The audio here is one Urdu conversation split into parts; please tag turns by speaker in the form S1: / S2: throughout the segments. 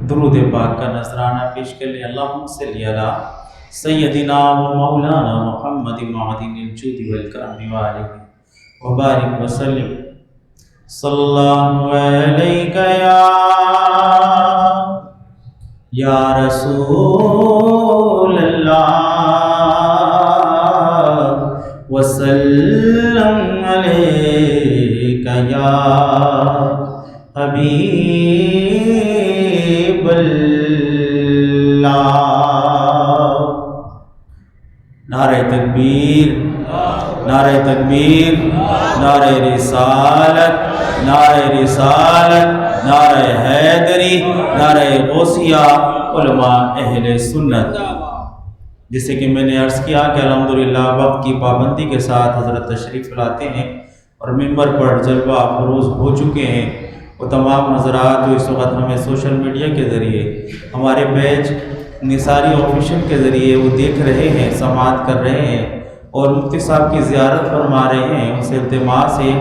S1: درود پاک کا نذرانہ پیش کر لیں۔ اللہم صلی علی سیدنا و مولانا محمد معدن الجود والکرم وآلہ وبارک وسلم۔ صلی اللہ علیہ یا رسول اللہ وسلم علیک یا حبیب اللہ۔ نعرہ تکبیر، نعرہ تکبیر، نعرہ رسالت، نعرہ رسالت، نعرہ حیدری، نعرہ غوثیہ، علماء اہل سنت۔ جیسے کہ میں نے عرض کیا کہ الحمدللہ وقت کی پابندی کے ساتھ حضرت تشریف لاتے ہیں اور ممبر پر جلوہ افروز ہو چکے ہیں۔ وہ تمام حضرات جو اس وقت ہمیں سوشل میڈیا کے ذریعے ہمارے پیج نثاری آفیشل کے ذریعے وہ دیکھ رہے ہیں، سماعت کر رہے ہیں اور مفتی صاحب کی زیارت فرما رہے ہیں، ان سے التماس ہے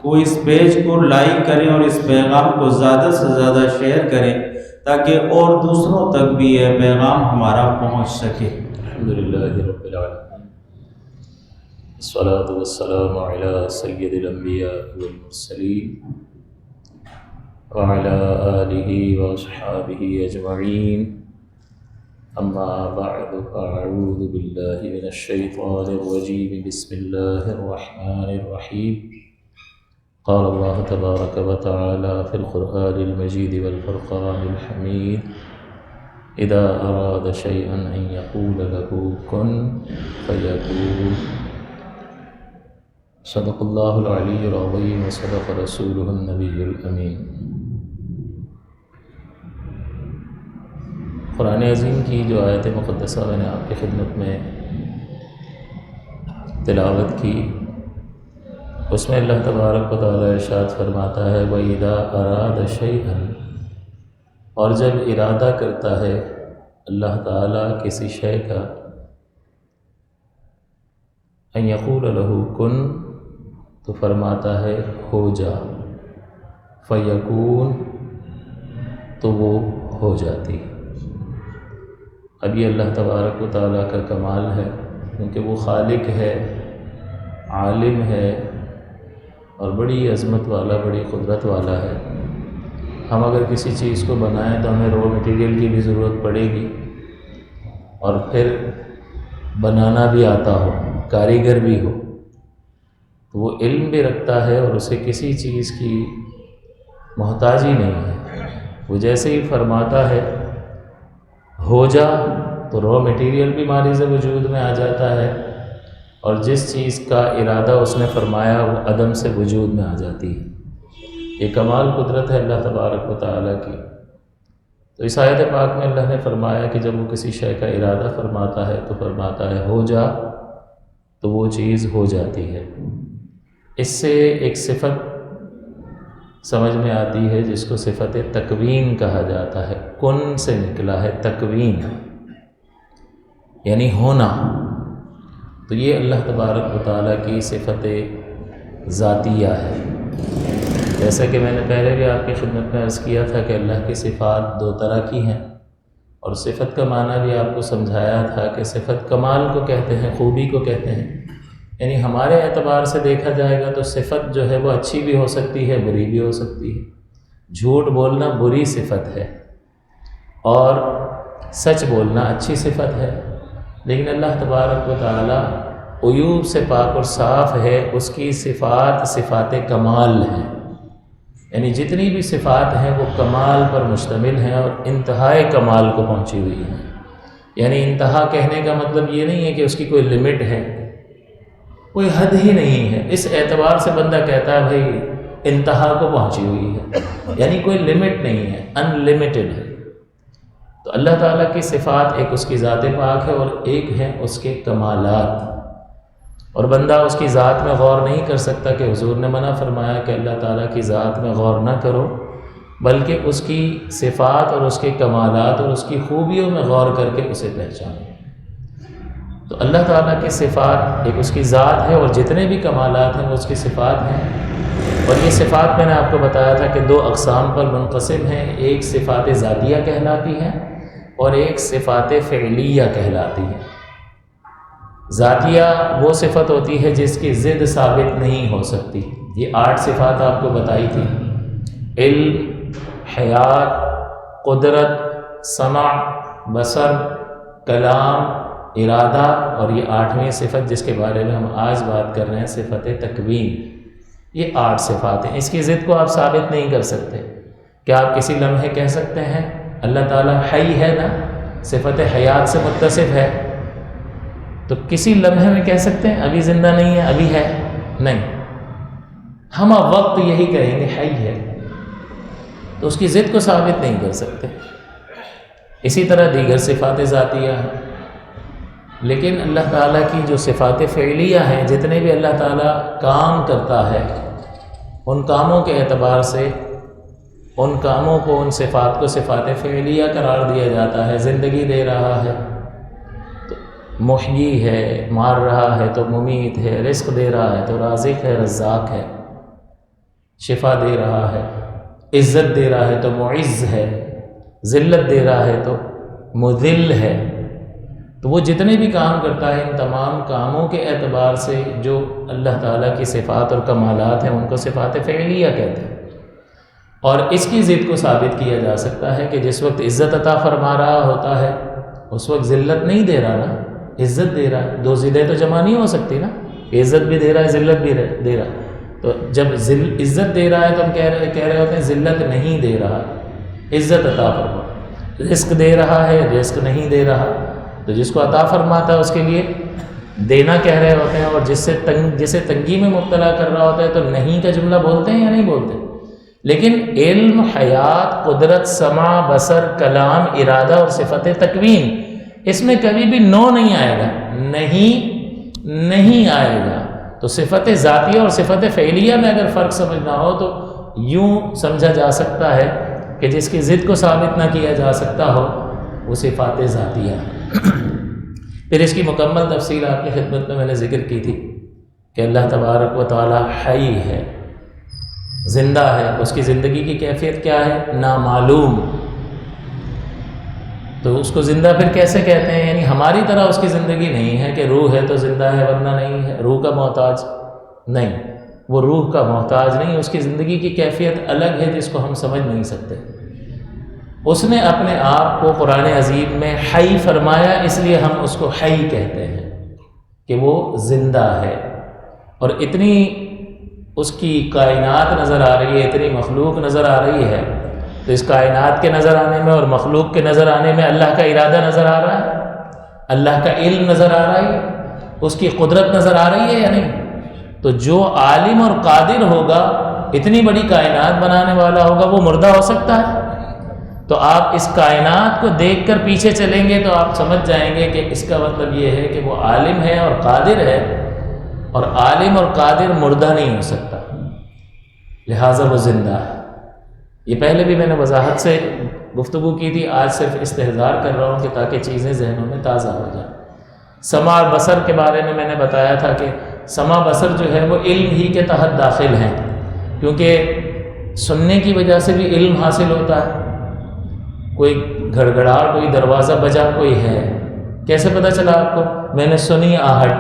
S1: کہ وہ اس پیج کو لائک کریں اور اس پیغام کو زیادہ سے زیادہ شیئر کریں تاکہ اور دوسروں تک بھی یہ پیغام ہمارا پہنچ سکے۔
S2: الحمدللہ رب العالمین، الصلاۃ والسلام علی سید الانبیاء والمرسلین وعلی آلہ واصحابہ اجمعین، اما بعد فاعوذ باللہ من الشیطان الرجیم، بسم اللہ الرحمن الرحیم۔ قال اللہ تبارک وتعالی فی القرآن المجید والفرقان الحمید، اذا اراد شیئا ان یقول له کن فیکون۔ صدق اللہ العلی العظیم وصدق رسولہ النبی الامین۔ قرآن عظیم کی جو آیت مقدسہ میں نے آپ کی خدمت میں تلاوت کی، اس میں اللہ تبارک و تعالی ارشاد فرماتا ہے وَإِذَا أَرَادَ شَيْئًا، اور جب ارادہ کرتا ہے اللہ تعالیٰ کسی شے کا، ان یقول لہ کن، تو فرماتا ہے ہو جا، فیکون، تو وہ ہو جاتی۔ اب یہ اللہ تبارک و تعالیٰ کا کمال ہے، کیونکہ وہ خالق ہے، عالم ہے اور بڑی عظمت والا، بڑی قدرت والا ہے۔ ہم اگر کسی چیز کو بنائیں تو ہمیں رو مٹیریل کی بھی ضرورت پڑے گی، اور پھر بنانا بھی آتا ہو، کاریگر بھی ہو، تو وہ علم بھی رکھتا ہے اور اسے کسی چیز کی محتاجی نہیں ہے۔ وہ جیسے ہی فرماتا ہے ہو جا، تو رو مٹیریل بھی ماریز وجود میں آ جاتا ہے، اور جس چیز کا ارادہ اس نے فرمایا وہ عدم سے وجود میں آ جاتی ہے۔ یہ کمال قدرت ہے اللہ تبارک و تعالیٰ کی۔ تو اس آیت پاک میں اللہ نے فرمایا کہ جب وہ کسی شے کا ارادہ فرماتا ہے تو فرماتا ہے ہو جا، تو وہ چیز ہو جاتی ہے۔ اس سے ایک صفت سمجھ میں آتی ہے جس کو صفت تکوین کہا جاتا ہے۔ کن سے نکلا ہے تکوین، یعنی ہونا۔ تو یہ اللہ تبارک و تعالیٰ کی صفت ذاتیہ ہے۔ جیسا کہ میں نے پہلے بھی آپ کی خدمت میں عرض کیا تھا کہ اللہ کی صفات دو طرح کی ہیں، اور صفت کا معنی بھی آپ کو سمجھایا تھا کہ صفت کمال کو کہتے ہیں، خوبی کو کہتے ہیں۔ یعنی ہمارے اعتبار سے دیکھا جائے گا تو صفت جو ہے وہ اچھی بھی ہو سکتی ہے، بری بھی ہو سکتی ہے۔ جھوٹ بولنا بری صفت ہے اور سچ بولنا اچھی صفت ہے، لیکن اللہ تبارک و تعالی عیوب سے پاک اور صاف ہے۔ اس کی صفات صفات کمال ہیں، یعنی جتنی بھی صفات ہیں وہ کمال پر مشتمل ہیں اور انتہائی کمال کو پہنچی ہوئی ہیں۔ یعنی انتہا کہنے کا مطلب یہ نہیں ہے کہ اس کی کوئی لمٹ ہے، کوئی حد ہی نہیں ہے۔ اس اعتبار سے بندہ کہتا ہے بھائی انتہا کو پہنچی ہوئی ہے، یعنی کوئی لمٹ نہیں ہے، ان لمیٹڈ ہے۔ تو اللہ تعالیٰ کی صفات ایک اس کی ذات پاک ہے اور ایک ہے اس کے کمالات، اور بندہ اس کی ذات میں غور نہیں کر سکتا کہ حضور نے منع فرمایا کہ اللہ تعالیٰ کی ذات میں غور نہ کرو، بلکہ اس کی صفات اور اس کے کمالات اور اس کی خوبیوں میں غور کر کے اسے پہچانو۔ تو اللہ تعالیٰ کی صفات ایک اس کی ذات ہے اور جتنے بھی کمالات ہیں وہ اس کی صفات ہیں، اور یہ صفات میں نے آپ کو بتایا تھا کہ دو اقسام پر منقسم ہیں، ایک صفات ذاتیہ کہلاتی ہیں اور ایک صفات فعلیہ کہلاتی ہیں۔ ذاتیہ وہ صفت ہوتی ہے جس کی ضد ثابت نہیں ہو سکتی، یہ 8 صفات آپ کو بتائی تھی، علم، حیات، قدرت، سمع، بصر، کلام، ارادہ، اور یہ 8ویں صفت جس کے بارے میں ہم آج بات کر رہے ہیں صفت تکوین۔ یہ 8 صفات ہیں، اس کی ضد کو آپ ثابت نہیں کر سکتے۔ کیا آپ کسی لمحے کہہ سکتے ہیں اللہ تعالیٰ حی ہے نا، صفت حیات سے متصف ہے، تو کسی لمحے میں کہہ سکتے ہیں ابھی زندہ نہیں ہے، ابھی ہے؟ نہیں، ہم وقت یہی کہیں گے حی ہے، تو اس کی ضد کو ثابت نہیں کر سکتے۔ اسی طرح دیگر صفات ذاتیہ ہیں، لیکن اللہ تعالیٰ کی جو صفات فعلیہ ہیں، جتنے بھی اللہ تعالیٰ کام کرتا ہے ان کاموں کے اعتبار سے ان کاموں کو، ان صفات کو صفات فعلیہ قرار دیا جاتا ہے۔ زندگی دے رہا ہے تو محیی ہے، مار رہا ہے تو ممیت ہے، رزق دے رہا ہے تو رازق ہے، رزاق ہے، شفا دے رہا ہے، عزت دے رہا ہے تو معز ہے، ذلت دے رہا ہے تو مذل ہے۔ تو وہ جتنے بھی کام کرتا ہے ان تمام کاموں کے اعتبار سے جو اللہ تعالیٰ کی صفات اور کمالات ہیں ان کو صفات فعلیہ کہتے ہیں۔ اور اس کی ضد کو ثابت کیا جا سکتا ہے کہ جس وقت عزت عطا فرما رہا ہوتا ہے اس وقت ذلت نہیں دے رہا نا، عزت دے رہا ہے۔ دو ضدیں تو جمع نہیں ہو سکتی نا، عزت بھی دے رہا ہے، ذلت بھی دے رہا ہے۔ تو جب عزت دے رہا ہے تو ہم کہہ رہے ہوتے ہیں ذلت نہیں دے رہا، عزت عطا فرما۔ رزق دے رہا ہے، رزق نہیں دے رہا، تو جس کو عطا فرماتا ہے اس کے لیے دینا کہہ رہے ہوتے ہیں، اور جسے تنگی میں مبتلا کر رہا ہوتا ہے تو نہیں کا جملہ بولتے ہیں یا نہیں بولتے؟ لیکن علم، حیات، قدرت، سمع، بصر، کلام، ارادہ اور صفت تکوین، اس میں کبھی بھی نو نہیں آئے گا، نہیں آئے گا۔ تو صفت ذاتیہ اور صفت فعلیہ میں اگر فرق سمجھنا ہو تو یوں سمجھا جا سکتا ہے کہ جس کی ضد کو ثابت نہ کیا جا سکتا ہو وہ صفات ذاتیہ۔ پھر اس کی مکمل تفصیل آپ کی خدمت میں نے ذکر کی تھی کہ اللہ تبارک و تعالی حی ہے، زندہ ہے، اس کی زندگی کی کیفیت کیا ہے؟ نامعلوم۔ تو اس کو زندہ پھر کیسے کہتے ہیں؟ یعنی ہماری طرح اس کی زندگی نہیں ہے کہ روح ہے تو زندہ ہے ورنہ نہیں ہے، روح کا محتاج نہیں، وہ روح کا محتاج نہیں، اس کی زندگی کی کیفیت الگ ہے جس کو ہم سمجھ نہیں سکتے۔ اس نے اپنے آپ کو قرآن عظیم میں حی فرمایا، اس لیے ہم اس کو حی کہتے ہیں کہ وہ زندہ ہے۔ اور اتنی اس کی کائنات نظر آ رہی ہے، اتنی مخلوق نظر آ رہی ہے، تو اس کائنات کے نظر آنے میں اور مخلوق کے نظر آنے میں اللہ کا ارادہ نظر آ رہا ہے، اللہ کا علم نظر آ رہا ہے، اس کی قدرت نظر آ رہی ہے یا نہیں؟ تو جو عالم اور قادر ہوگا، اتنی بڑی کائنات بنانے والا ہوگا، وہ مردہ ہو سکتا ہے؟ تو آپ اس کائنات کو دیکھ کر پیچھے چلیں گے تو آپ سمجھ جائیں گے کہ اس کا مطلب یہ ہے کہ وہ عالم ہے اور قادر ہے، اور عالم اور قادر مردہ نہیں ہو سکتا، لہٰذا وہ زندہ ہے۔ یہ پہلے بھی میں نے وضاحت سے گفتگو کی تھی، آج صرف استحضار کر رہا ہوں کہ تاکہ چیزیں ذہنوں میں تازہ ہو جائیں۔ سمع اور بصر کے بارے میں نے بتایا تھا کہ سمع بصر جو ہے وہ علم ہی کے تحت داخل ہیں، کیونکہ سننے کی وجہ سے بھی علم حاصل ہوتا ہے۔ کوئی گھڑگھڑاہٹ، کوئی دروازہ بجا، کوئی ہے، کیسے پتہ چلا آپ کو؟ میں نے سنی آہٹ،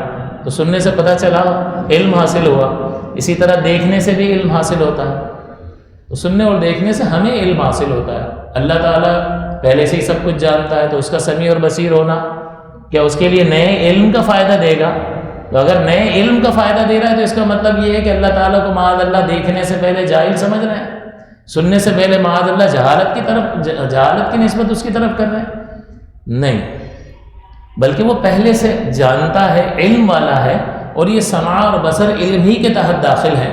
S2: تو سننے سے پتہ چلا، علم حاصل ہوا۔ اسی طرح دیکھنے سے بھی علم حاصل ہوتا ہے، تو سننے اور دیکھنے سے ہمیں علم حاصل ہوتا ہے۔ اللہ تعالیٰ پہلے سے ہی سب کچھ جانتا ہے، تو اس کا سمیع اور بصیر ہونا کیا اس کے لیے نئے علم کا فائدہ دے گا؟ تو اگر نئے علم کا فائدہ دے رہا ہے تو اس کا مطلب یہ ہے کہ اللہ تعالیٰ کو معاذ اللہ دیکھنے سے پہلے جاہل سمجھ رہے ہیں، سننے سے پہلے معاذ اللہ جہالت کی نسبت اس کی طرف کر رہے ہیں؟ نہیں، بلکہ وہ پہلے سے جانتا ہے، علم والا ہے، اور یہ سمع اور بصر علم ہی کے تحت داخل ہیں۔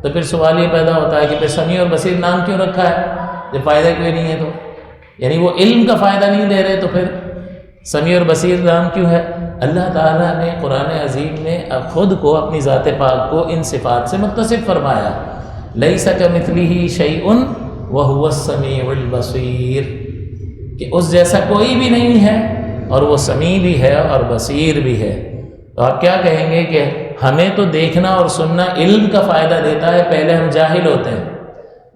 S2: تو پھر سوال یہ پیدا ہوتا ہے کہ پھر سمیع اور بصیر نام کیوں رکھا ہے جب فائدہ کوئی نہیں ہے؟ تو یعنی وہ علم کا فائدہ نہیں دے رہے، تو پھر سمیع اور بصیر نام کیوں ہے؟ اللہ تعالیٰ نے قرآن عظیم میں خود کو، اپنی ذات پاک کو ان صفات سے متصف فرمایا، لیس کمثلہ شیء وہو السمیع البصیر، کہ اس جیسا کوئی بھی نہیں ہے اور وہ سمیع بھی ہے اور بصیر بھی ہے۔ تو آپ کیا کہیں گے کہ ہمیں تو دیکھنا اور سننا علم کا فائدہ دیتا ہے، پہلے ہم جاہل ہوتے ہیں،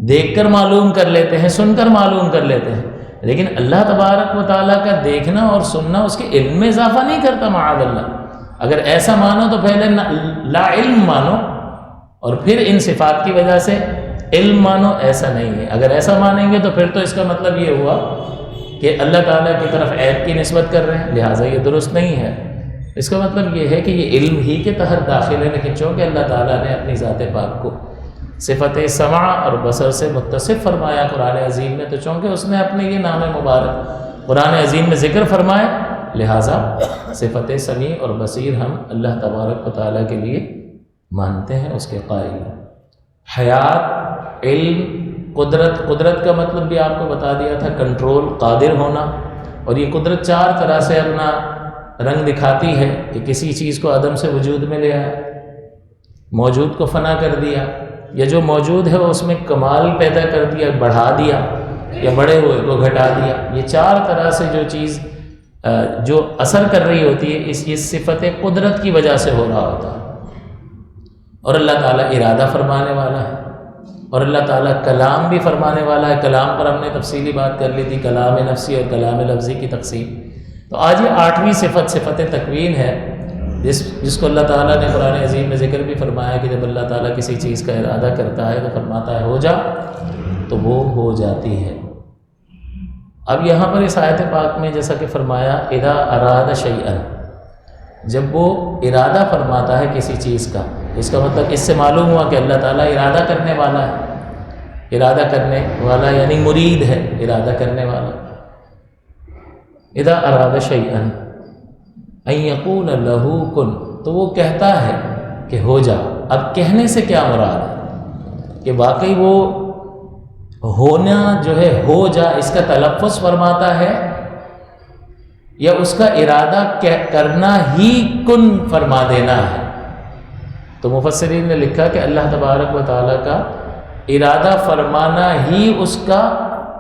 S2: دیکھ کر معلوم کر لیتے ہیں، سن کر معلوم کر لیتے ہیں، لیکن اللہ تبارک و تعالیٰ کا دیکھنا اور سننا اس کے علم میں اضافہ نہیں کرتا معاذ اللہ۔ اگر ایسا مانو تو پہلے لا علم مانو اور پھر ان صفات کی وجہ سے علم مانو، ایسا نہیں ہے۔ اگر ایسا مانیں گے تو پھر تو اس کا مطلب یہ ہوا کہ اللہ تعالیٰ کی طرف عیب کی نسبت کر رہے ہیں، لہٰذا یہ درست نہیں ہے۔ اس کا مطلب یہ ہے کہ یہ علم ہی کے تحت داخل ہے، لیکن چونکہ اللہ تعالیٰ نے اپنی ذات پاک کو صفت سمع اور بصر سے متصف فرمایا قرآن عظیم میں، تو چونکہ اس نے اپنے یہ نام مبارک قرآن عظیم میں ذکر فرمائے، لہٰذا صفت سمیع اور بصیر ہم اللہ تبارک و تعالیٰ کے لیے مانتے ہیں، اس کے قائل ہیں۔ حیات، علم، قدرت کا مطلب بھی آپ کو بتا دیا تھا، کنٹرول، قادر ہونا، اور یہ قدرت چار طرح سے اپنا رنگ دکھاتی ہے کہ کسی چیز کو عدم سے وجود میں لے آیا، موجود کو فنا کر دیا، یا جو موجود ہے اس میں کمال پیدا کر دیا، بڑھا دیا، یا بڑے ہوئے کو گھٹا دیا۔ یہ چار طرح سے جو چیز جو اثر کر رہی ہوتی ہے، اس صفت قدرت کی وجہ سے ہو رہا ہوتا ہے۔ اور اللہ تعالیٰ ارادہ فرمانے والا ہے، اور اللہ تعالیٰ کلام بھی فرمانے والا ہے۔ کلام پر ہم نے تفصیلی بات کر لی تھی، کلام نفسی اور کلام لفظی کی تقسیم۔ تو آج یہ 8ویں صفت صفت تکوین ہے، جس کو اللہ تعالیٰ نے قرآن عظیم میں ذکر بھی فرمایا کہ جب اللہ تعالیٰ کسی چیز کا ارادہ کرتا ہے تو فرماتا ہے ہو جا، تو وہ ہو جاتی ہے۔ اب یہاں پر اس آیت پاک میں جیسا کہ فرمایا اذا اراد شیئا، جب وہ ارادہ فرماتا ہے کسی چیز کا، اس کا مطلب اس سے معلوم ہوا کہ اللہ تعالیٰ ارادہ کرنے والا ہے۔ ارادہ کرنے والا یعنی مرید ہے، ارادہ کرنے والا۔ اذا اراد شیئا ان یقول لہ کن، تو وہ کہتا ہے کہ ہو جا۔ اب کہنے سے کیا مراد ہے کہ واقعی وہ ہونا جو ہے ہو جا، اس کا تلفظ فرماتا ہے، یا اس کا ارادہ کرنا ہی کن فرما دینا ہے؟ تو مفسرین نے لکھا کہ اللہ تبارک و تعالیٰ کا ارادہ فرمانا ہی اس کا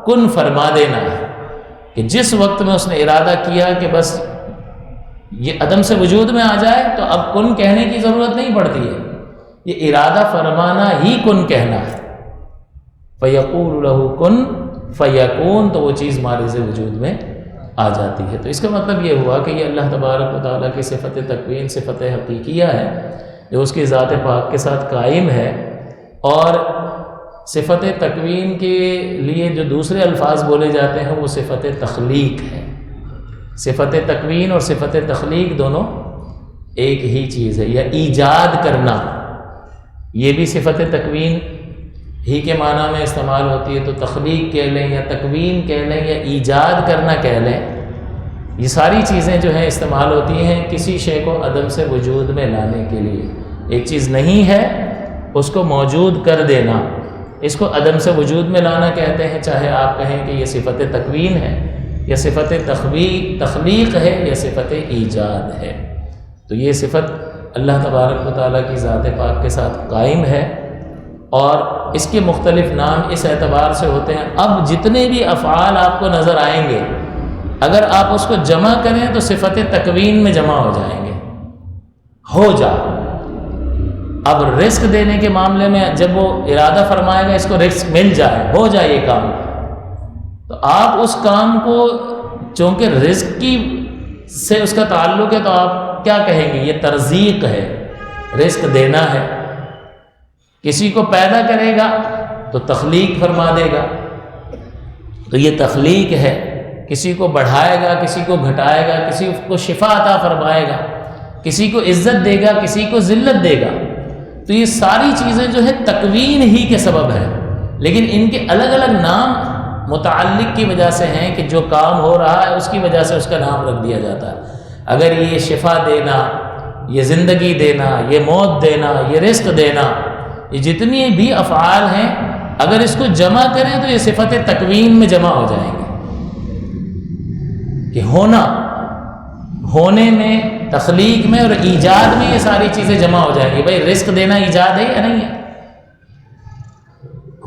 S2: کن فرما دینا ہے، کہ جس وقت میں اس نے ارادہ کیا کہ بس یہ عدم سے وجود میں آ جائے تو اب کن کہنے کی ضرورت نہیں پڑتی ہے، یہ ارادہ فرمانا ہی کن کہنا ہے۔ فَيَقُولُ لَهُ كُن فَيَكُونُ، تو وہ چیز ماضی سے وجود میں آ جاتی ہے۔ تو اس کا مطلب یہ ہوا کہ یہ اللہ تبارک و تعالیٰ کی صفت تکوین، صفت حقیقیہ ہے جو اس کی ذات پاک کے ساتھ قائم ہے، اور صفت تکوین کے لیے جو دوسرے الفاظ بولے جاتے ہیں وہ صفت تخلیق ہے۔ صفت تکوین اور صفت تخلیق دونوں ایک ہی چیز ہے، یا ایجاد کرنا، یہ بھی صفت تکوین ہی کے معنی میں استعمال ہوتی ہے، تو تخلیق کہہ لیں یا تکوین کہہ لیں یا ایجاد کرنا کہہ لیں، یہ ساری چیزیں جو ہیں استعمال ہوتی ہیں کسی شے کو عدم سے وجود میں لانے کے لیے۔ ایک چیز نہیں ہے اس کو موجود کر دینا، اس کو عدم سے وجود میں لانا کہتے ہیں، چاہے آپ کہیں کہ یہ صفت تکوین ہے یا صفت تخلیق ہے یا صفت ایجاد ہے۔ تو یہ صفت اللہ تبارک و تعالیٰ کی ذات پاک کے ساتھ قائم ہے، اور اس کے مختلف نام اس اعتبار سے ہوتے ہیں۔ اب جتنے بھی افعال آپ کو نظر آئیں گے، اگر آپ اس کو جمع کریں تو صفت تکوین میں جمع ہو جائیں گے، ہو جا۔ اب رزق دینے کے معاملے میں جب وہ ارادہ فرمائے گا اس کو رزق مل جائے، ہو جائے یہ کام، تو آپ اس کام کو چونکہ رزق کی سے اس کا تعلق ہے تو آپ کیا کہیں گے؟ یہ ترزیق ہے، رزق دینا ہے۔ کسی کو پیدا کرے گا تو تخلیق فرما دے گا، تو یہ تخلیق ہے۔ کسی کو بڑھائے گا، کسی کو گھٹائے گا، کسی کو شفا عطا فرمائے گا، کسی کو عزت دے گا، کسی کو ذلت دے گا۔ تو یہ ساری چیزیں جو ہے تکوین ہی کے سبب ہے، لیکن ان کے الگ الگ نام متعلق کی وجہ سے ہیں کہ جو کام ہو رہا ہے اس کی وجہ سے اس کا نام رکھ دیا جاتا ہے۔ اگر یہ شفا دینا، یہ زندگی دینا، یہ موت دینا، یہ رزق دینا، یہ جتنی بھی افعال ہیں اگر اس کو جمع کریں تو یہ صفت تکوین میں جمع ہو جائیں گے، کہ ہونا، ہونے میں، تخلیق میں اور ایجاد میں یہ ساری چیزیں جمع ہو جائیں گی۔ بھائی رزق دینا ایجاد ہے یا نہیں ہے؟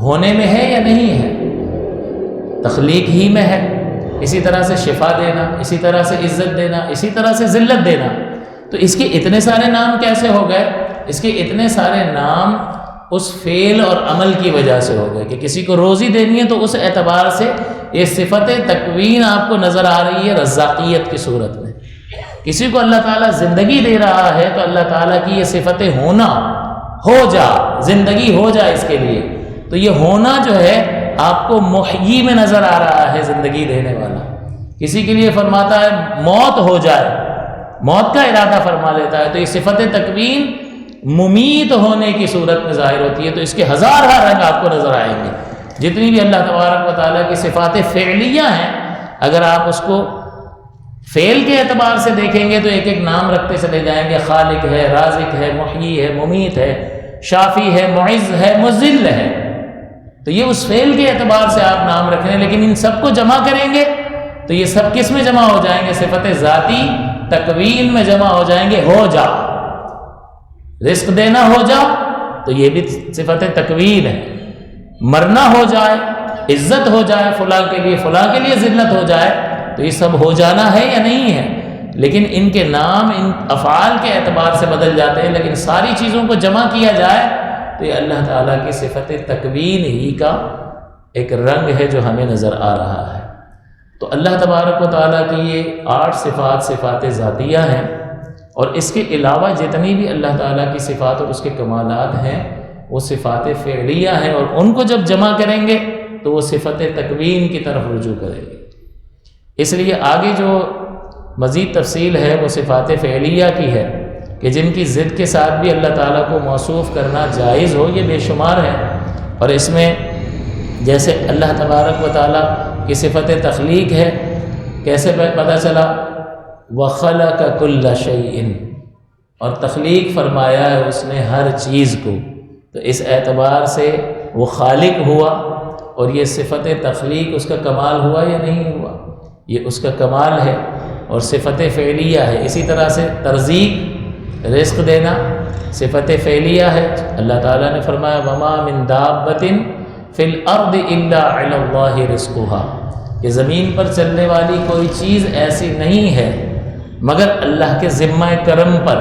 S2: ہونے میں ہے یا نہیں ہے؟ تخلیق ہی میں ہے۔ اسی طرح سے شفا دینا، اسی طرح سے عزت دینا، اسی طرح سے ذلت دینا۔ تو اس کے اتنے سارے نام کیسے ہو گئے؟ اس کے اتنے سارے نام اس فعل اور عمل کی وجہ سے ہو گئے کہ کسی کو روزی دینی ہے تو اس اعتبار سے یہ صفت تکوین آپ کو نظر آ رہی ہے رزاقیت کی صورت میں. کسی کو اللہ تعالیٰ زندگی دے رہا ہے تو اللہ تعالیٰ کی یہ صفت ہونا، ہو جا، زندگی ہو جائے اس کے لیے، تو یہ ہونا جو ہے آپ کو محیی میں نظر آ رہا ہے، زندگی دینے والا. کسی کے لیے فرماتا ہے موت ہو جائے، موت کا ارادہ فرما لیتا ہے، تو یہ صفت تکوین ممیت ہونے کی صورت میں ظاہر ہوتی ہے. تو اس کے ہزارہ رنگ آپ کو نظر آئیں گے. جتنی بھی اللہ تبارک و تعالیٰ کی صفات فعلیہ ہیں، اگر آپ اس کو فعل کے اعتبار سے دیکھیں گے تو ایک ایک نام رکھتے چلے جائیں گے. خالق ہے، رازق ہے، محیی ہے، ممیت ہے، شافی ہے، معز ہے، مذل ہے. تو یہ اس فعل کے اعتبار سے آپ نام رکھ رہے ہیں، لیکن ان سب کو جمع کریں گے تو یہ سب کس میں جمع ہو جائیں گے؟ صفت ذاتی تکوین میں جمع ہو جائیں گے. ہو جا، رزق دینا ہو جا، تو یہ بھی صفت تکوین ہے. مرنا ہو جائے، عزت ہو جائے فلاں کے لیے ذلت ہو جائے، تو یہ سب ہو جانا ہے یا نہیں ہے؟ لیکن ان کے نام ان افعال کے اعتبار سے بدل جاتے ہیں، لیکن ساری چیزوں کو جمع کیا جائے تو یہ اللہ تعالیٰ کی صفت تکوین ہی کا ایک رنگ ہے جو ہمیں نظر آ رہا ہے. تو اللہ تبارک و تعالیٰ کی یہ 8 صفات صفات ذاتیہ ہیں، اور اس کے علاوہ جتنی بھی اللہ تعالیٰ کی صفات اور اس کے کمالات ہیں وہ صفات فعلیہ ہیں، اور ان کو جب جمع کریں گے تو وہ صفت تکوین کی طرف رجوع کریں گے. اس لیے آگے جو مزید تفصیل ہے وہ صفات فعلیہ کی ہے کہ جن کی ضد کے ساتھ بھی اللہ تعالیٰ کو موصوف کرنا جائز ہو، یہ بے شمار ہے. اور اس میں جیسے اللہ تبارک و تعالیٰ کی صفت تخلیق ہے، کیسے پتہ چلا؟ وَخَلَقَ كُلَّ شَيْءٍ، اور تخلیق فرمایا ہے اس نے ہر چیز کو. تو اس اعتبار سے وہ خالق ہوا، اور یہ صفت تخلیق اس کا کمال ہوا یا نہیں ہوا؟ یہ اس کا کمال ہے اور صفت فعلیہ ہے. اسی طرح سے ترزیق، رزق دینا صفت فعلیہ ہے. اللہ تعالیٰ نے فرمایا وَمَا مِن دَابَّةٍ فِي الْأَرْضِ إِلَّا عَلَى اللَّهِ رِزْقُهَا، کہ زمین پر چلنے والی کوئی چیز ایسی نہیں ہے مگر اللہ کے ذمہ کرم پر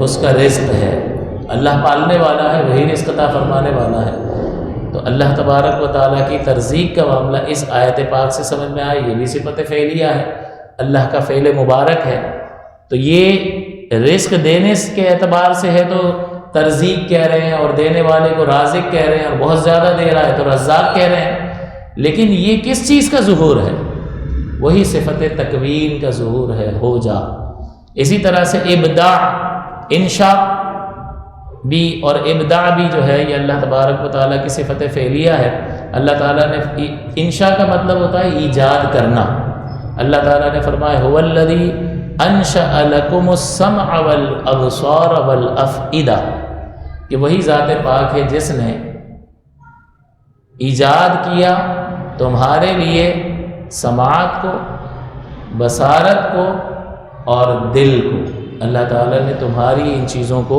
S2: اس کا رزق ہے. اللہ پالنے والا ہے، وہی رزق عطا فرمانے والا ہے. تو اللہ تبارک و تعالیٰ کی ترزیق کا معاملہ اس آیت پاک سے سمجھ میں آئے، یہ بھی صفت فعلیہ ہے، اللہ کا فعل مبارک ہے. تو یہ رزق دینے کے اعتبار سے ہے تو ترزیق کہہ رہے ہیں، اور دینے والے کو رازق کہہ رہے ہیں، اور بہت زیادہ دے رہا ہے تو رزاق کہہ رہے ہیں. لیکن یہ کس چیز کا ظہور ہے؟ وہی صفت تکوین کا ظہور ہے، ہو جا. اسی طرح سے ابداع، انشاء بھی، اور ابداع بھی جو ہے یہ اللہ تبارک و تعالیٰ کی صفت فعلیہ ہے. اللہ تعالیٰ نے انشاء کا مطلب ہوتا ہے ایجاد کرنا. اللہ تعالیٰ نے فرمایا هو الذی انشأ لکم السمع والابصار والافئدہ، کہ وہی ذات پاک ہے جس نے ایجاد کیا تمہارے لیے سماعت کو، بصارت کو اور دل کو. اللہ تعالیٰ نے تمہاری ان چیزوں کو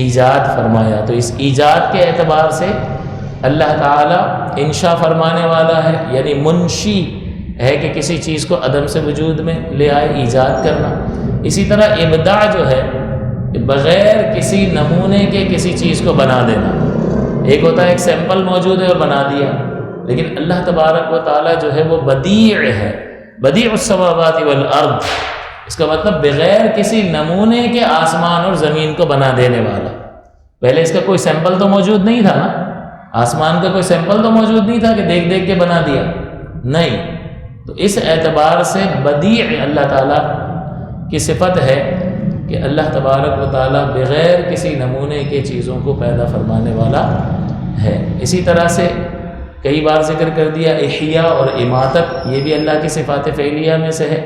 S2: ایجاد فرمایا. تو اس ایجاد کے اعتبار سے اللہ تعالیٰ انشاء فرمانے والا ہے، یعنی منشی ہے کہ کسی چیز کو عدم سے وجود میں لے آئے، ایجاد کرنا. اسی طرح ابداع جو ہے بغیر کسی نمونے کے کسی چیز کو بنا دینا. ایک ہوتا ہے ایک سیمپل موجود ہے اور بنا دیا، لیکن اللہ تبارک و تعالیٰ جو ہے وہ بدیع ہے، بدیع السماوات والارض. اس کا مطلب بغیر کسی نمونے کے آسمان اور زمین کو بنا دینے والا. پہلے اس کا کوئی سیمپل تو موجود نہیں تھا نا، آسمان کا کوئی سیمپل تو موجود نہیں تھا کہ دیکھ دیکھ کے بنا دیا، نہیں. تو اس اعتبار سے بدیع اللہ تعالیٰ کی صفت ہے کہ اللہ تبارک و تعالیٰ بغیر کسی نمونے کے چیزوں کو پیدا فرمانے والا ہے. اسی طرح سے کئی بار ذکر کر دیا احیاء اور اماتت، یہ بھی اللہ کی صفات فعلیہ میں سے ہے،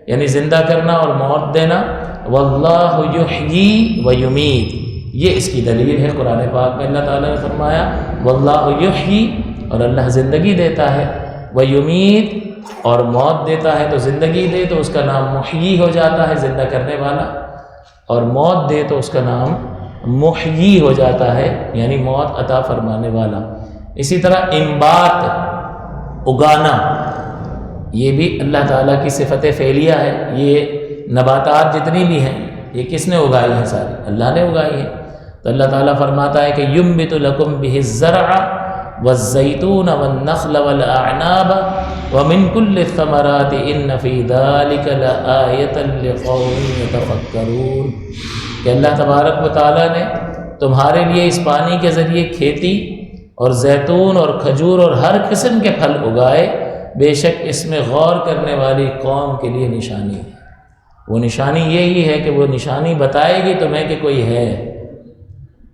S2: یعنی زندہ کرنا اور موت دینا. واللہ یحیی و یمیت، یہ اس کی دلیل ہے. قرآن پاک میں اللہ تعالیٰ نے فرمایا واللہ یحیی، اور اللہ زندگی دیتا ہے، و یمیت، اور موت دیتا ہے. تو زندگی دے تو اس کا نام محیی ہو جاتا ہے، زندہ کرنے والا، اور موت دے تو اس کا نام محیی ہو جاتا ہے، یعنی موت عطا فرمانے والا. اسی طرح انبات، اگانا، یہ بھی اللہ تعالیٰ کی صفت فعلیہ ہے. یہ نباتات جتنی بھی ہیں یہ کس نے اگائی ہیں؟ ساری اللہ نے اگائی ہیں. تو اللہ تعالیٰ فرماتا ہے کہ یمبت لکم بہ الزرع والزیتون والنخل والاعناب ومن کل الثمرات ان فی ذلک لآیۃ لقوم یتفکرون، کہ اللہ تبارک و تعالیٰ نے تمہارے لیے اس پانی کے ذریعے کھیتی اور زیتون اور کھجور اور ہر قسم کے پھل اگائے، بے شک اس میں غور کرنے والی قوم کے لیے نشانی ہے۔ وہ نشانی یہی ہے کہ وہ نشانی بتائے گی تمہیں کہ کوئی ہے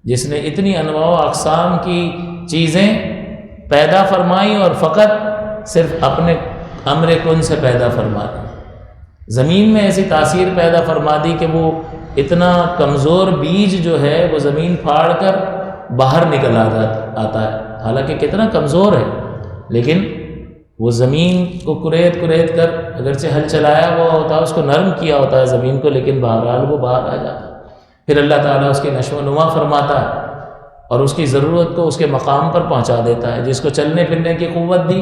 S2: جس نے اتنی انواع و اقسام کی چیزیں پیدا فرمائی اور فقط صرف اپنے امر کن سے پیدا فرما دی۔ زمین میں ایسی تاثیر پیدا فرما دی کہ وہ اتنا کمزور بیج جو ہے وہ زمین پھاڑ کر باہر نکل آتا ہے، حالانکہ کتنا کمزور ہے، لیکن وہ زمین کو کریت کر اگرچہ ہل چلایا ہوا ہوتا ہے، اس کو نرم کیا ہوتا ہے زمین کو، لیکن بہرحال وہ باہر آ جاتا ہے۔ پھر اللہ تعالیٰ اس کی نشو و نما فرماتا ہے اور اس کی ضرورت کو اس کے مقام پر پہنچا دیتا ہے۔ جس کو چلنے پھرنے کی قوت دی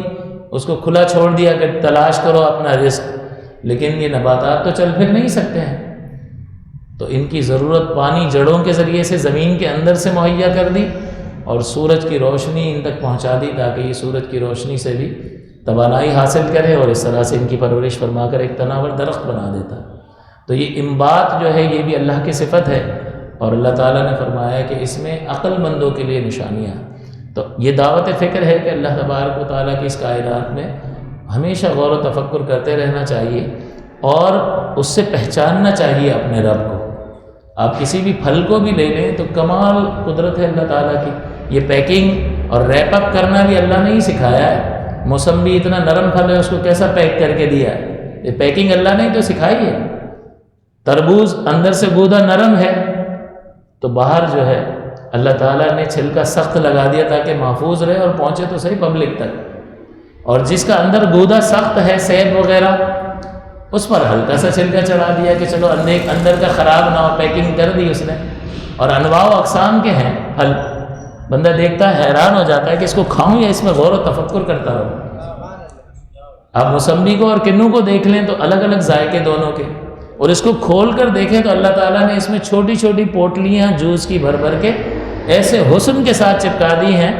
S2: اس کو کھلا چھوڑ دیا کہ تلاش کرو اپنا رزق، لیکن یہ نباتات تو چل پھر نہیں سکتے ہیں، تو ان کی ضرورت پانی جڑوں کے ذریعے سے زمین کے اندر سے مہیا کر دی اور سورج کی روشنی ان تک پہنچا دی تاکہ یہ سورج کی روشنی سے بھی توانائی حاصل کرے اور اس طرح سے ان کی پرورش فرما کر ایک تناور درخت بنا دیتا ہے۔ تو یہ انبات جو ہے یہ بھی اللہ کی صفت ہے، اور اللہ تعالیٰ نے فرمایا کہ اس میں عقل مندوں کے لیے نشانیاں ہیں۔ تو یہ دعوت فکر ہے کہ اللہ تبارک و تعالیٰ کی اس کائنات میں ہمیشہ غور و تفکر کرتے رہنا چاہیے اور اس سے پہچاننا چاہیے اپنے رب کو۔ آپ کسی بھی پھل کو بھی لے لیں تو کمال قدرت ہے اللہ تعالیٰ کی، یہ پیکنگ اور ریپ اپ کرنا بھی اللہ نے ہی سکھایا ہے۔ موسمبی اتنا نرم پھل ہے، اس کو کیسا پیک کر کے دیا ہے، یہ پیکنگ اللہ نے ہی تو سکھائی ہے۔ تربوز اندر سے گودا نرم ہے تو باہر جو ہے اللہ تعالیٰ نے چھلکا سخت لگا دیا تاکہ محفوظ رہے اور پہنچے تو صحیح پبلک تک، اور جس کا اندر گودا سخت ہے سیب وغیرہ اس پر ہلکا سا چھلکا چڑھا دیا کہ چلو اندر کا خراب نہ ہو، پیکنگ کر دی اس نے۔ اور انواع و اقسام کے ہیں پھل، بندہ دیکھتا ہے حیران ہو جاتا ہے کہ اس کو کھاؤں یا اس میں غور و تفکر کرتا رہوں۔ آپ موسمبی کو اور کنو کو دیکھ لیں تو الگ الگ ذائقے دونوں کے، اور اس کو کھول کر دیکھیں تو اللہ تعالیٰ نے اس میں چھوٹی چھوٹی پوٹلیاں جوس کی بھر بھر کے ایسے حسن کے ساتھ چپکا دی ہیں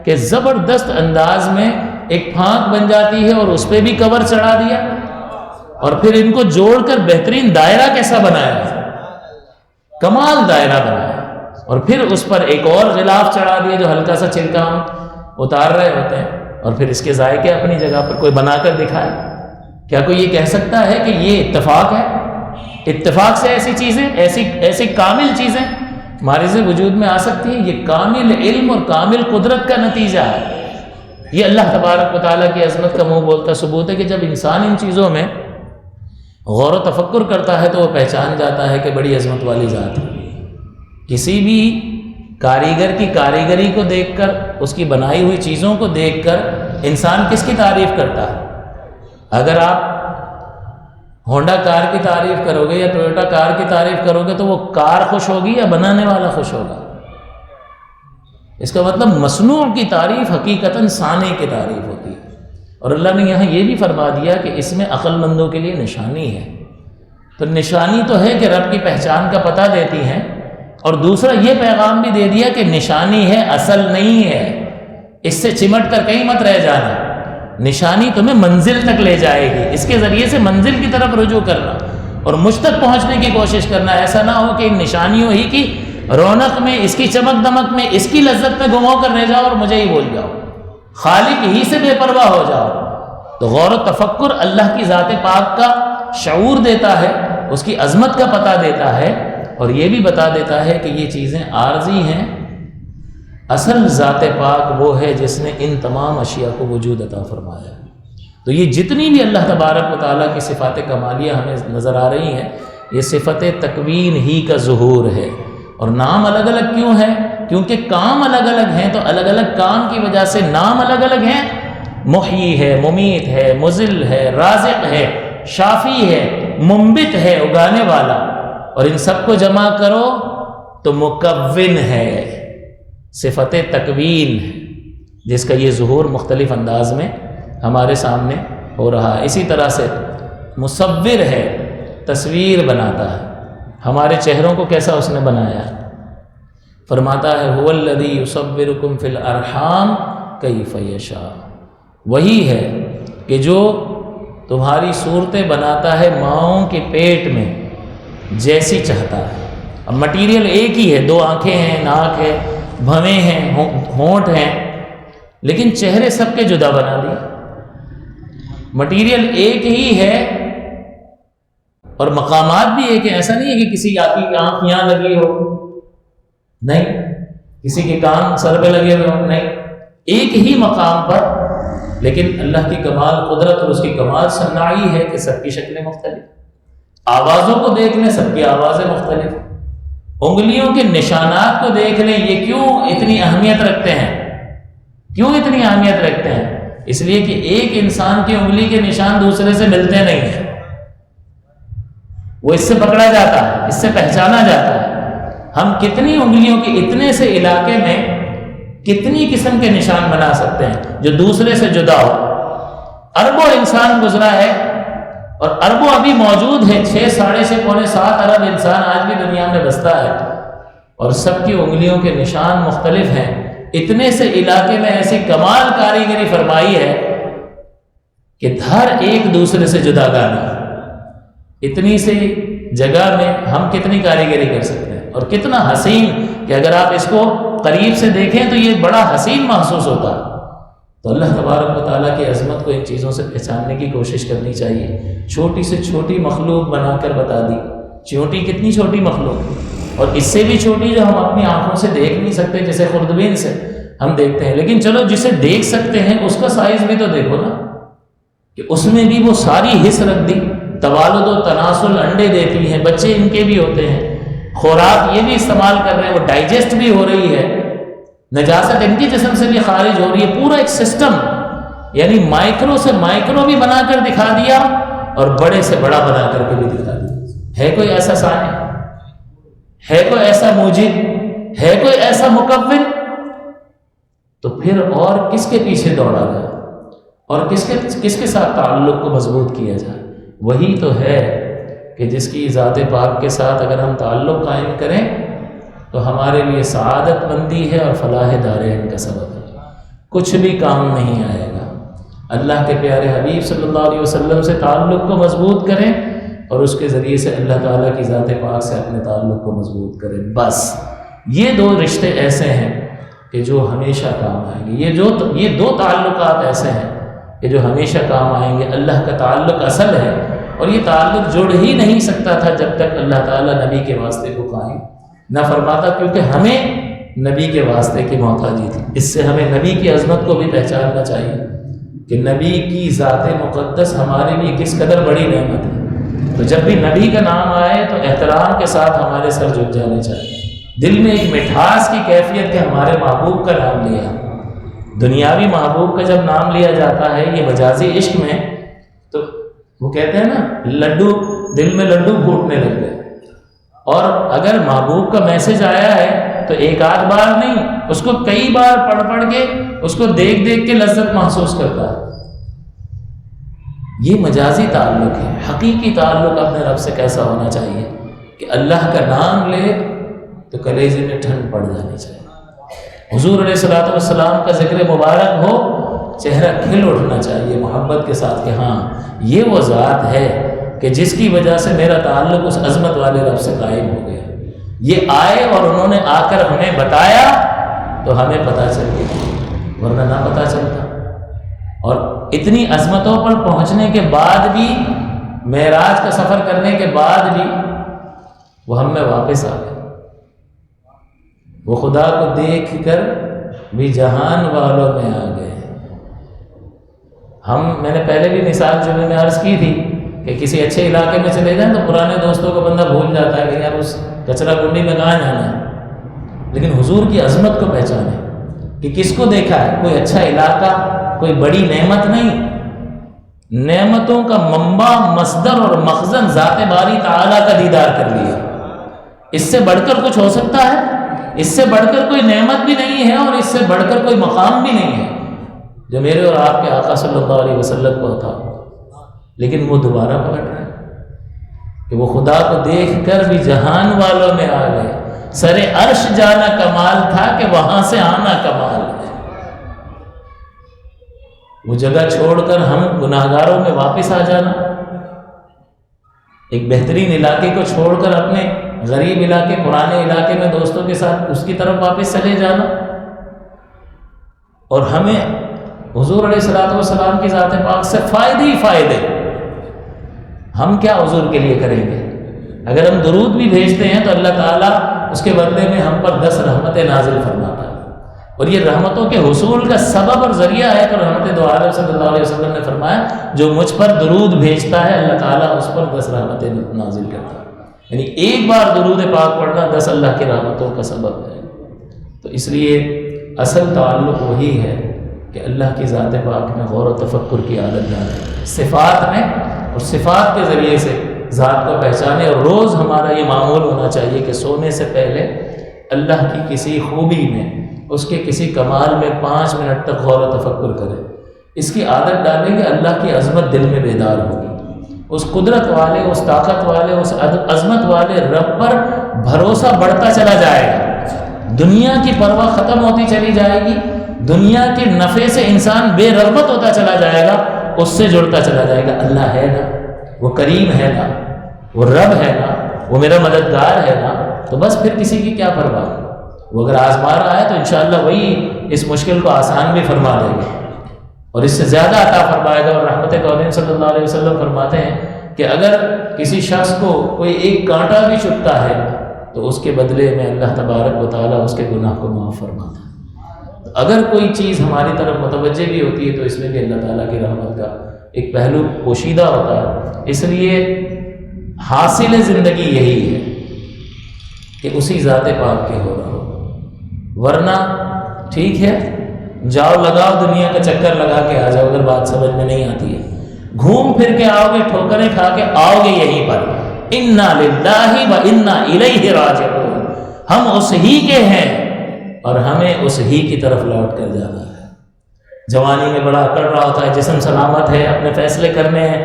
S2: کہ زبردست انداز میں ایک پھانک بن جاتی ہے، اور اس پہ بھی کور چڑھا دیا، اور پھر ان کو جوڑ کر بہترین دائرہ کیسا بنایا، کمال دائرہ بنایا، اور پھر اس پر ایک اور غلاف چڑھا دیا جو ہلکا سا چھلکا ہم اتار رہے ہوتے ہیں، اور پھر اس کے ذائقے اپنی جگہ پر کوئی بنا کر دکھائے۔ کیا کوئی یہ کہہ سکتا ہے کہ یہ اتفاق ہے؟ اتفاق سے ایسی چیزیں، ایسی کامل چیزیں ہمارے سے وجود میں آ سکتی ہیں؟ یہ کامل علم اور کامل قدرت کا نتیجہ ہے۔ یہ اللہ تبارک و تعالیٰ کی عظمت کا منہ بولتا ثبوت ہے کہ جب انسان ان چیزوں میں غور و تفکر کرتا ہے تو وہ پہچان جاتا ہے کہ بڑی عظمت والی ذات ہے۔ کسی بھی کاریگر کی کاریگری کو دیکھ کر، اس کی بنائی ہوئی چیزوں کو دیکھ کر انسان کس کی تعریف کرتا ہے؟ اگر آپ ہونڈا کار کی تعریف کرو گے یا ٹویوٹا کار کی تعریف کرو گے تو وہ کار خوش ہوگی یا بنانے والا خوش ہوگا؟ اس کا مطلب مصنوع کی تعریف حقیقتاً صانع کی تعریف ہوتی ہے۔ اور اللہ نے یہاں یہ بھی فرما دیا کہ اس میں عقل مندوں کے لیے نشانی ہے۔ تو نشانی تو ہے کہ رب کی پہچان کا پتہ دیتی ہیں، اور دوسرا یہ پیغام بھی دے دیا کہ نشانی ہے، اصل نہیں ہے، اس سے چمٹ کر کہیں مت رہ جانا، نشانی تمہیں منزل تک لے جائے گی، اس کے ذریعے سے منزل کی طرف رجوع کرنا اور مجھ تک پہنچنے کی کوشش کرنا۔ ایسا نہ ہو کہ ان نشانیوں ہی کی رونق میں، اس کی چمک دمک میں، اس کی لذت میں گم ہو کر رہ جاؤ اور مجھے ہی بھول جاؤ، خالق ہی سے بے پرواہ ہو جاؤ۔ تو غور و تفکر اللہ کی ذات پاک کا شعور دیتا ہے، اس کی عظمت کا پتہ دیتا ہے، اور یہ بھی بتا دیتا ہے کہ یہ چیزیں عارضی ہیں، اصل ذات پاک وہ ہے جس نے ان تمام اشیاء کو وجود عطا فرمایا۔ تو یہ جتنی بھی اللہ تبارک و تعالیٰ کی صفات کمالیہ ہمیں نظر آ رہی ہیں، یہ صفت تکوین ہی کا ظہور ہے۔ اور نام الگ الگ کیوں ہے؟ کیونکہ کام الگ الگ ہیں، تو الگ الگ کام کی وجہ سے نام الگ الگ ہیں۔ محیی ہے، ممیت ہے، مذل ہے، رازق ہے، شافی ہے، منبت ہے، اگانے والا، اور ان سب کو جمع کرو تو مکون ہے، صفت تکوین ہے، جس کا یہ ظہور مختلف انداز میں ہمارے سامنے ہو رہا ہے۔ اسی طرح سے مصور ہے، تصویر بناتا ہے، ہمارے چہروں کو کیسا اس نے بنایا ہے، فرماتا ہے هو الذی یصورکم فی الارحام کیف یشاء، وہی ہے کہ جو تمہاری صورتیں بناتا ہے ماؤں کے پیٹ میں جیسی چاہتا ہے۔ اب مٹیریل ایک ہی ہے، دو آنکھیں ہیں، ناک ہے، بھویں ہیں، ہونٹ ہیں، لیکن چہرے سب کے جدا بنا دیے۔ مٹیریل ایک ہی ہے اور مقامات بھی ایک ہیں، ایسا نہیں ہے کہ کسی کی آنکھ یہاں لگی ہو، نہیں، کسی کے کان سر پہ لگے ہوئے ہو، نہیں، ایک ہی مقام پر، لیکن اللہ کی کمال قدرت اور اس کی کمال صناعی ہے کہ سب کی شکلیں مختلف، آوازوں کو دیکھ لیں سب کی آوازیں مختلف، انگلیوں کے نشانات کو دیکھ لیں یہ کیوں اتنی اہمیت رکھتے ہیں، کیوں اتنی اہمیت رکھتے ہیں؟ اس لیے کہ ایک انسان کی انگلی کے نشان دوسرے سے ملتے نہیں ہیں، وہ اس سے پکڑا جاتا ہے، اس سے پہچانا جاتا ہے۔ ہم کتنی انگلیوں کے اتنے سے علاقے میں کتنی قسم کے نشان بنا سکتے ہیں جو دوسرے سے جدا ہو۔ اربوں انسان گزرا ہے اور اربوں ابھی موجود ہے، 6 ساڑھے 6 پونے 7 ارب انسان آج بھی دنیا میں بستا ہے، اور سب کی انگلیوں کے نشان مختلف ہیں۔ اتنے سے علاقے میں ایسی کمال کاریگری فرمائی ہے کہ ہر ایک دوسرے سے جدا گانا، اتنی سی جگہ میں ہم کتنی کاریگری کر سکتے ہیں، اور کتنا حسین کہ اگر آپ اس کو قریب سے دیکھیں تو یہ بڑا حسین محسوس ہوتا ہے۔ تو اللہ تبارک و تعالیٰ کی عظمت کو ان چیزوں سے پہچاننے کی کوشش کرنی چاہیے۔ چھوٹی سے چھوٹی مخلوق بنا کر بتا دی، چیونٹی کتنی چھوٹی مخلوق، اور اس سے بھی چھوٹی جو ہم اپنی آنکھوں سے دیکھ نہیں سکتے، جیسے خوردبین سے ہم دیکھتے ہیں، لیکن چلو جسے دیکھ سکتے ہیں اس کا سائز بھی تو دیکھو نا، کہ اس میں بھی وہ ساری حص رکھ دی، توالد و تناسل، انڈے دیتی ہیں، بچے ان کے بھی ہوتے ہیں، خوراک یہ بھی استعمال کر رہے ہیں، وہ ڈائجسٹ بھی ہو رہی ہے، نجاست ان کی جسم سے بھی خارج ہو رہی ہے، پورا ایک سسٹم، یعنی مائکرو سے مائکرو بھی بنا کر دکھا دیا اور بڑے سے بڑا بنا کر کے بھی دکھا دیا۔ ہے کوئی ایسا سائے؟ ہے کوئی ایسا موجد؟ ہے کوئی ایسا مکون؟ تو پھر اور کس کے پیچھے دوڑا جائے اور کس کے ساتھ تعلق کو مضبوط کیا جائے؟ وہی تو ہے کہ جس کی ذات پاک کے ساتھ اگر ہم تعلق قائم کریں تو ہمارے لیے سعادت مندی ہے اور فلاح دارین کا سبب ہے، کچھ بھی کام نہیں آئے گا۔ اللہ کے پیارے حبیب صلی اللہ علیہ وسلم سے تعلق کو مضبوط کریں اور اس کے ذریعے سے اللہ تعالیٰ کی ذات پاک سے اپنے تعلق کو مضبوط کریں، بس یہ 2 رشتے ایسے ہیں کہ جو ہمیشہ کام آئیں گے، یہ دو تعلقات ایسے ہیں کہ جو ہمیشہ کام آئیں گے۔ اللہ کا تعلق اصل ہے اور یہ تعلق جڑ ہی نہیں سکتا تھا جب تک اللہ تعالیٰ نبی کے واسطے کو قائم نہ فرماتا، کیونکہ ہمیں نبی کے واسطے کی محتاجی تھی۔ اس سے ہمیں نبی کی عظمت کو بھی پہچاننا چاہیے کہ نبی کی ذات مقدس ہمارے لیے کس قدر بڑی نعمت ہے۔ تو جب بھی نبی کا نام آئے تو احترام کے ساتھ ہمارے سر جھک جانے چاہیے، دل میں ایک مٹھاس کی کیفیت کہ ہمارے محبوب کا نام لیا۔ دنیاوی محبوب کا جب نام لیا جاتا ہے یہ مجازی عشق میں، تو وہ کہتے ہیں نا لڈو، دل میں لڈو پھوٹنے لگ گئے۔ اور اگر محبوب کا میسج آیا ہے تو ایک آدھ بار نہیں، اس کو کئی بار پڑھ کے، اس کو دیکھ کے لذت محسوس کرتا ہے۔ یہ مجازی تعلق ہے۔ حقیقی تعلق اپنے رب سے کیسا ہونا چاہیے کہ اللہ کا نام لے تو کلیجے میں ٹھنڈ پڑ جانی چاہیے، حضور علیہ الصلوۃ والسلام کا ذکر مبارک ہو، چہرہ کھل اٹھنا چاہیے محبت کے ساتھ کہ ہاں یہ وہ ذات ہے کہ جس کی وجہ سے میرا تعلق اس عظمت والے رب سے قائم ہو گیا۔ یہ آئے اور انہوں نے آ کر ہمیں بتایا تو ہمیں پتہ چل گیا، ورنہ نہ پتہ چلتا۔ اور اتنی عظمتوں پر پہنچنے کے بعد بھی، معراج کا سفر کرنے کے بعد بھی وہ ہم میں واپس آ گئے، وہ خدا کو دیکھ کر بھی جہان والوں میں آ گئے۔ میں نے پہلے بھی مثال جمعے میں عرض کی تھی کہ کسی اچھے علاقے میں چلے جائیں تو پرانے دوستوں کو بندہ بھول جاتا ہے کہ یار اس کچرا کنڈی میں کہاں جانا ہے، لیکن حضور کی عظمت کو پہچانے کہ کس کو دیکھا ہے، کوئی اچھا علاقہ، کوئی بڑی نعمت نہیں، نعمتوں کا منبع، مصدر اور مخزن ذات باری تعالیٰ کا دیدار کر لیا۔ اس سے بڑھ کر کچھ ہو سکتا ہے؟ اس سے بڑھ کر کوئی نعمت بھی نہیں ہے اور اس سے بڑھ کر کوئی مقام بھی نہیں ہے جو میرے اور آپ کے آقا صلی اللہ علیہ وسلم کو تھا۔ لیکن وہ دوبارہ پلٹ رہے ہیں کہ وہ خدا کو دیکھ کر بھی جہان والوں میں آ گئے۔ سر عرش جانا کمال تھا کہ وہاں سے آنا کمال ہے۔ وہ جگہ چھوڑ کر ہم گناہگاروں میں واپس آ جانا، ایک بہترین علاقے کو چھوڑ کر اپنے غریب علاقے، پرانے علاقے میں دوستوں کے ساتھ اس کی طرف واپس چلے جانا، اور ہمیں حضور علیہ الصلوۃ والسلام کی ذات پاک سے فائدے ہی فائدے، ہم کیا حضور کے لیے کریں گے؟ اگر ہم درود بھی بھیجتے ہیں تو اللہ تعالیٰ اس کے بدلے میں ہم پر 10 رحمتیں نازل فرماتا ہے، اور یہ رحمتوں کے حصول کا سبب اور ذریعہ ہے۔ تو رحمت دو عالم صلی اللہ علیہ وسلم نے فرمایا جو مجھ پر درود بھیجتا ہے اللہ تعالیٰ اس پر 10 رحمتیں نازل کرتا ہے، یعنی ایک بار درود پاک پڑھنا 10 اللہ کی رحمتوں کا سبب ہے۔ تو اس لیے اصل تعلق وہی ہے کہ اللہ کی ذات پاک میں غور و تفکر کی عادت ڈالیں، صفات میں، اور صفات کے ذریعے سے ذات کو پہچانے، اور روز ہمارا یہ معمول ہونا چاہیے کہ سونے سے پہلے اللہ کی کسی خوبی میں، اس کے کسی کمال میں 5 منٹ تک غور و تفکر کریں۔ اس کی عادت ڈالیں کہ اللہ کی عظمت دل میں بیدار ہوگی، اس قدرت والے، اس طاقت والے، اس عظمت والے رب پر بھروسہ بڑھتا چلا جائے گا، دنیا کی پرواہ ختم ہوتی چلی جائے گی، دنیا کے نفع سے انسان بے رغبت ہوتا چلا جائے گا، اس سے جڑتا چلا جائے گا اللہ ہے نا، وہ کریم ہے نا، وہ رب ہے نا، وہ میرا مددگار ہے نا، تو بس پھر کسی کی کیا پرواہ۔ وہ اگر آزما رہا ہے تو انشاءاللہ وہی اس مشکل کو آسان بھی فرما دے گا، اور اس سے زیادہ عطا فرمائے گا۔ اور رحمت کونین صلی اللہ علیہ وسلم فرماتے ہیں کہ اگر کسی شخص کو کوئی ایک کانٹا بھی چبھتا ہے تو اس کے بدلے میں اللہ تبارک و تعالیٰ اس کے گناہ کو معاف فرماتا ہے۔ اگر کوئی چیز ہماری طرف متوجہ بھی ہوتی ہے تو اس میں بھی اللہ تعالیٰ کی رحمت کا ایک پہلو پوشیدہ ہوتا ہے۔ اس لیے حاصل زندگی یہی ہے کہ اسی ذات پاک کے ہو رہا ہو، ورنہ ٹھیک ہے جاؤ لگاؤ دنیا کا چکر لگا کے آ جاؤ، اگر بات سمجھ میں نہیں آتی ہے گھوم پھر کے آؤ گے، ٹھوکریں کھا کے آؤ گے یہیں پر۔ انا للہ و انا الیہ راجعون، ہم اس ہی کے ہیں اور ہمیں اس ہی کی طرف لوٹ کر جانا ہے۔ جوانی میں بڑا اکڑ رہا ہوتا ہے، جسم سلامت ہے، اپنے فیصلے کرنے ہیں،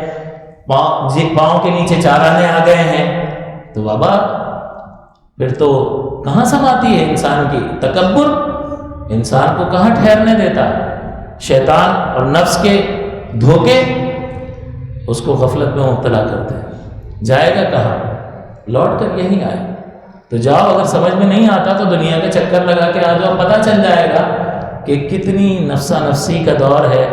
S2: پاؤں کے نیچے 4 آنے آ گئے ہیں، تو بابا پھر تو کہاں سماتی ہے انسان کی تکبر، انسان کو کہاں ٹھہرنے دیتا، شیطان اور نفس کے دھوکے اس کو غفلت میں مبتلا کرتے ہیں، جائے گا کہاں، لوٹ کر یہی آئے۔ تو جاؤ، اگر سمجھ میں نہیں آتا تو دنیا کا چکر لگا کے آ جاؤ، پتہ چل جائے گا کہ کتنی نفسا نفسی کا دور ہے،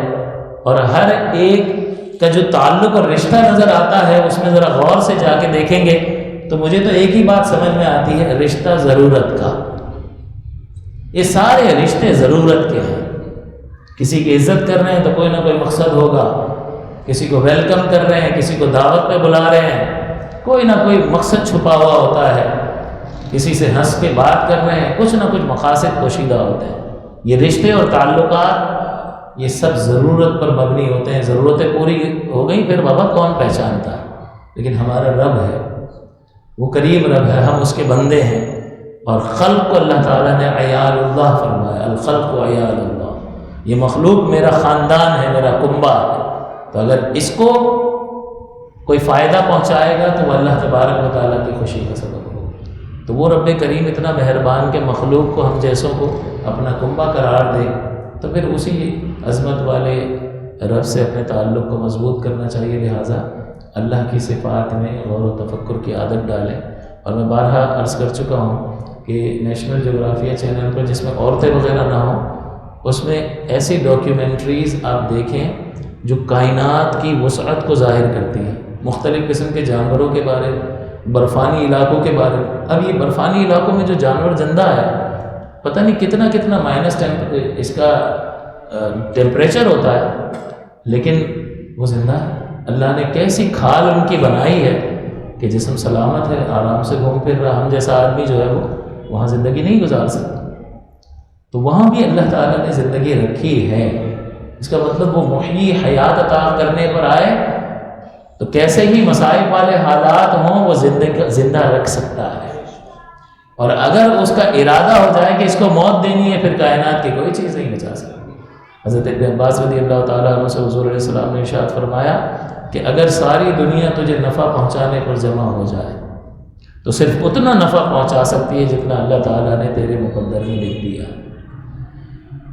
S2: اور ہر ایک کا جو تعلق اور رشتہ نظر آتا ہے اس میں ذرا غور سے جا کے دیکھیں گے تو مجھے تو ایک ہی بات سمجھ میں آتی ہے، رشتہ ضرورت کا۔ یہ سارے رشتے ضرورت کے ہیں، کسی کی عزت کر رہے ہیں تو کوئی نہ کوئی مقصد ہوگا، کسی کو ویلکم کر رہے ہیں، کسی کو دعوت پہ بلا رہے ہیں، کوئی نہ کوئی مقصد چھپا ہوا ہوتا ہے، کسی سے ہنس کے بات کر رہے ہیں، کچھ نہ کچھ مقاصد پوشیدہ ہوتے ہیں۔ یہ رشتے اور تعلقات یہ سب ضرورت پر مبنی ہوتے ہیں، ضرورتیں پوری ہو گئی پھر بابا کون پہچانتا ہے، لیکن ہمارا رب ہے، وہ کریم رب ہے، ہم اس کے بندے ہیں، اور خلق کو اللہ تعالیٰ نے عیال اللہ فرمایا، الخلق و عیال اللہ، یہ مخلوق میرا خاندان ہے، میرا کنبہ ہے، تو اگر اس کو کوئی فائدہ پہنچائے گا تو وہ اللہ تبارک و تعالیٰ کی خوشی کا سبب ہوگا۔ تو وہ رب کریم اتنا مہربان کہ مخلوق کو ہم جیسوں کو اپنا کنبہ قرار دے، تو پھر اسی عظمت والے رب سے اپنے تعلق کو مضبوط کرنا چاہیے۔ لہٰذا اللہ کی صفات میں غور و تفکر کی عادت ڈالیں۔ اور میں بارہا عرض کر چکا ہوں کہ نیشنل جغرافیہ چینل پر جس میں عورتیں وغیرہ نہ ہوں، اس میں ایسی ڈاکیومنٹریز آپ دیکھیں جو کائنات کی وسعت کو ظاہر کرتی ہیں، مختلف قسم کے جانوروں کے بارے میں، برفانی علاقوں کے بارے میں۔ اب یہ برفانی علاقوں میں جو جانور زندہ ہے، پتہ نہیں کتنا کتنا مائنس اس کا ٹیمپریچر ہوتا ہے، لیکن وہ زندہ ہے۔ اللہ نے کیسی کھال ان کی بنائی ہے کہ جسم سلامت ہے، آرام سے گھوم پھر رہا۔ ہم جیسا آدمی جو ہے وہ وہاں زندگی نہیں گزار سکتا، تو وہاں بھی اللہ تعالیٰ نے زندگی رکھی ہے۔ اس کا مطلب وہ محیی حیات عطا کرنے پر آئے تو کیسے ہی مصائب والے حالات ہوں وہ زندہ رکھ سکتا ہے، اور اگر اس کا ارادہ ہو جائے کہ اس کو موت دینی ہے، پھر کائنات کی کوئی چیز نہیں بچا سکتی۔ حضرت ابن عباس رضی اللہ تعالیٰ عنہ سے حضور علیہ السلام نے ارشاد فرمایا کہ اگر ساری دنیا تجھے نفع پہنچانے پر جمع ہو جائے تو صرف اتنا نفع پہنچا سکتی ہے جتنا اللہ تعالیٰ نے تیرے مقدر میں لکھ دیا.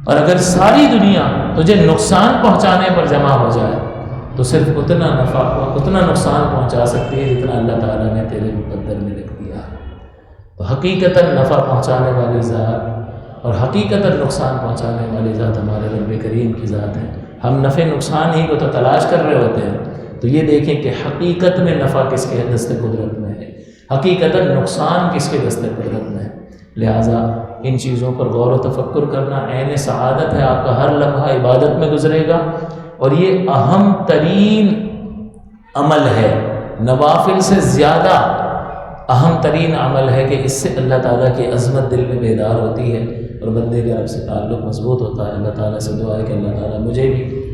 S2: اور اگر ساری دنیا تجھے نقصان پہنچانے پر جمع ہو جائے تو صرف اتنا نقصان پہنچا سکتی ہے جتنا اللہ تعالیٰ نے تیرے مقدر میں لکھ دیا. تو حقیقتاً نفع پہنچانے والی ذات اور حقیقتاً نقصان پہنچانے والی ذات ہمارے رب کریم کی ذات ہے. ہم نفع نقصان ہی کو تو تلاش کر رہے ہوتے ہیں. تو یہ دیکھیں کہ حقیقت میں نفع کس کے دست قدرت میں ہے، حقیقتاً نقصان کس کے دست قدرت میں ہے. لہٰذا ان چیزوں پر غور و تفکر کرنا عین سعادت ہے. آپ کا ہر لمحہ عبادت میں گزرے گا، اور یہ اہم ترین عمل ہے، نوافل سے زیادہ اہم ترین عمل ہے کہ اس سے اللہ تعالیٰ کی عظمت دل میں بیدار ہوتی ہے اور بندے کے رب سے تعلق مضبوط ہوتا ہے. اللہ تعالیٰ سے دعا ہے کہ اللہ تعالیٰ مجھے بھی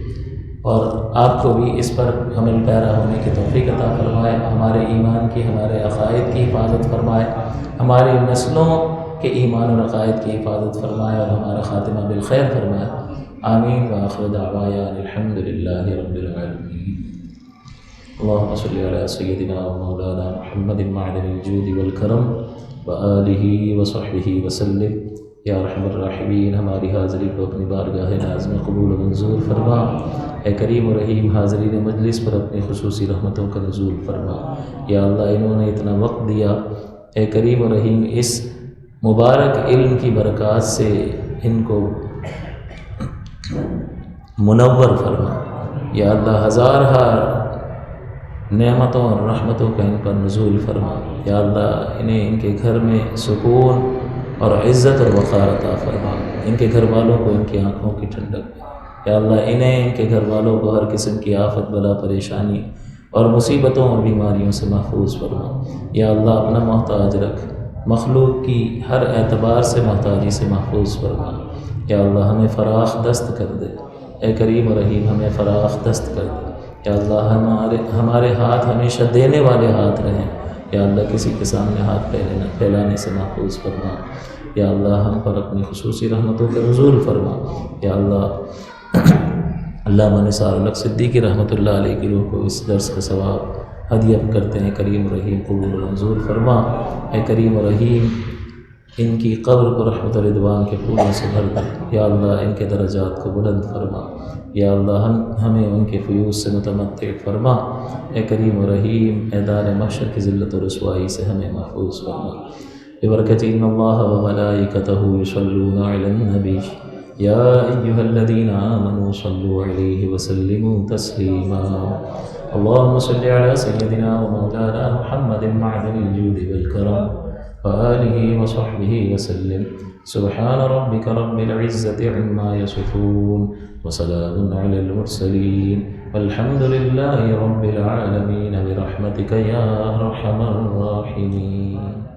S2: اور آپ کو بھی اس پر عمل پیرا ہونے کی توفیق عطا فرمائے، ہمارے ایمان کی، ہمارے عقائد کی حفاظت فرمائے، ہماری نسلوں کے ایمان و عقائد کی حفاظت فرمائے اور ہمارا خاتمہ بالخیر فرمائے. آمین. وآخر دعوانا الحمد للہ رب العالمین. اللهم صل على سيدنا ومولانا محمد معدن الجود والكرم وآلہ وصحبہ وسلم. یا رحم الراحمین، ہماری حاضری کو اپنی بارگاہ ناز میں قبول و منظور فرما. اے کریم و رحیم، حاضرین مجلس پر اپنی خصوصی رحمتوں کا نزول فرما. یا اللہ، انہوں نے اتنا وقت دیا، اے کریم و رحیم اس مبارک علم کی برکات سے ان کو منور فرما. یا اللہ، ہزارہ نعمتوں اور رحمتوں کا ان پر نزول فرما. یا اللہ، انہیں ان کے گھر میں سکون اور عزت اور وقار عطا فرما. ان کے گھر والوں کو ان کی آنکھوں کی ٹھنڈک. یا اللہ، انہیں ان کے گھر والوں کو ہر قسم کی آفت، بلا، پریشانی اور مصیبتوں اور بیماریوں سے محفوظ فرما. یا اللہ، اپنا محتاج رکھ، مخلوق کی ہر اعتبار سے محتاجی سے محفوظ فرما. یا اللہ، ہمیں فراخ دست کر دے. اے کریم و رحیم، ہمیں فراخ دست کر دے. یا اللہ، ہمارے ہاتھ ہمیشہ دینے والے ہاتھ رہیں. یا اللہ، کسی کے سامنے ہاتھ پھیلانے سے محفوظ فرما. یا اللہ، ہم پر اپنی خصوصی رحمتوں کا نزول فرما. یا اللہ، علامہ نثار الحق صدیقی رحمۃ اللہ علیہ کی روح کو اس درس کا ثواب ہدیہ کرتے ہیں. کریم و رحیم قبول و منظور فرما. اے کریم و رحیم، ان کی قبر کو رحمت و رضوان کے پھولوں سے بھر دے. یا اللہ، ان کے درجات کو بلند فرما. یا اللہ، ہمیں ان کے فیوز سے متمتع فرما. اے کریم و رحیم، میدان محشر کی ذلت و رسوائی سے ہمیں محفوظ فرما. ببرکۃ ان اللہ وملائکتہ یصلون علی النبی یا ایھا الذین آمنوا صلوا علیہ وسلموا تسلیما. اللهم صل على سيدنا ومولانا محمد معدن الجود والكرم وآلہ وصحبہ وسلم. سبحان ربک رب العزة عما يصفون وسلام على المرسلين والحمد لله رب العالمين برحمتك يا أرحم الراحمين.